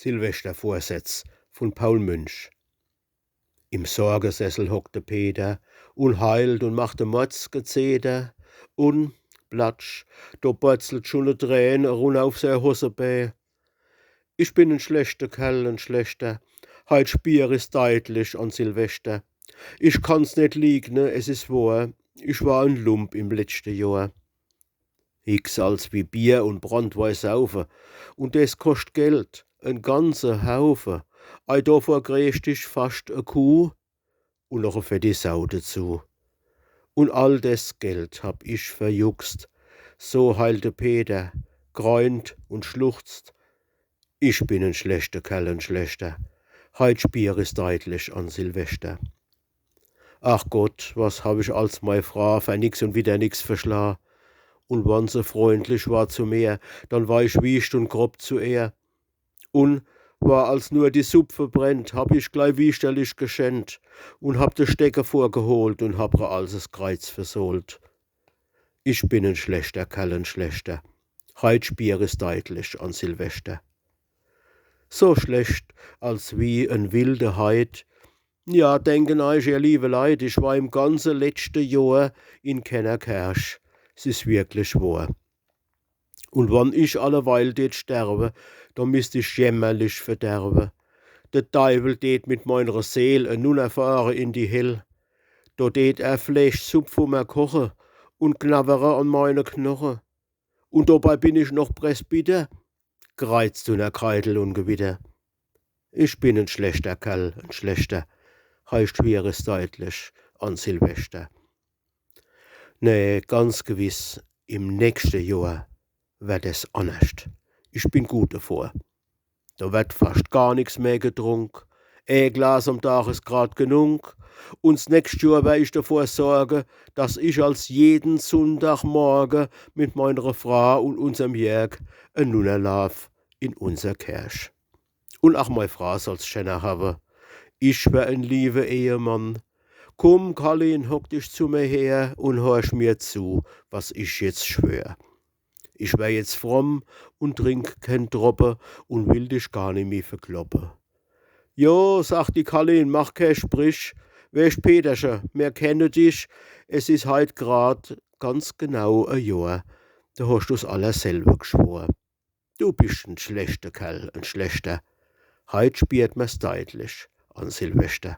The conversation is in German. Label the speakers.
Speaker 1: Silvestervorsätz von Paul Münch. Im Sorgesessel hockte Peter und heilt und machte Motzgezeder und platsch, da botzelt schon ne Träne run auf sei Hosebä. Ich bin ein schlechter Kerl, ein schlechter, heut spier is deutlich an Silvester. Ich kann's nicht liegnen, es is wahr, ich war ein Lump im letzten Jahr. Nix als wie Bier und Brandwein saufen, und des kostet Geld, ein ganzer Haufen. Ei davor kriegst ich fast a Kuh und noch a fette Sau dazu. Und all des Geld hab ich verjuckst, so heilte Peter, gräunt und schluchzt. Ich bin ein schlechter Kerl, ein schlechter, heut spier is deutlich an Silvester. Ach Gott, was hab ich als mei Frau für nix und wieder nix verschlah. Und wann sie freundlich war zu mir, dann war ich wiecht und grob zu ihr. Und war als nur die Supfe brennt, hab ich gleich wiesterlich geschenkt und hab de Stecker vorgeholt und hab ihr alles Kreuz versohlt. Ich bin ein schlechter Kerl, ein schlechter, heut spier is deutlich an Silvester. So schlecht als wie ein wilde Heid. Ja, denken euch, ihr liebe Leid, ich war im ganzen letzten Jahr in keiner Kirche. Es ist wirklich wahr. Und wann ich alleweil det sterbe, dann müsst ich jämmerlich verderben. Der Teufel det mit meiner Seel nun erfahren in die Hell. Da det Fleischsuppe von mir kochen und knabbere an meine Knochen. Und dabei bin ich noch Presbyter, gereizt und Keitel und Gewitter. Ich bin ein schlechter Kerl, ein schlechter, heißt schweres deutlich an Silvester. Nee, ganz gewiss, im nächsten Jahr wird es anders. Ich bin gut davor. Da wird fast gar nichts mehr getrunken. Ein Glas am Tag ist grad genug. Und das nächste Jahr werd ich dafür sorgen, dass ich als jeden Sonntagmorgen mit meiner Frau und unserem Jörg ein Nunnerlauf in unser Kirche. Und auch meine Frau soll's schöner haben. Ich wär ein lieber Ehemann. Komm, Karin, hock dich zu mir her und hörsch mir zu, was ich jetzt schwör. Ich wär jetzt fromm und trink kein Tropfen und will dich gar nicht mehr verkloppen. Jo, sagt die Karin, mach kein Sprich. Weisst Peterchen, mir kennen dich, es is heut grad ganz genau ein Jahr. Da hast du's aller selber geschwor. Du bist ein schlechter Kerl, ein schlechter. Heut spiert mir's deutlich an Silvester.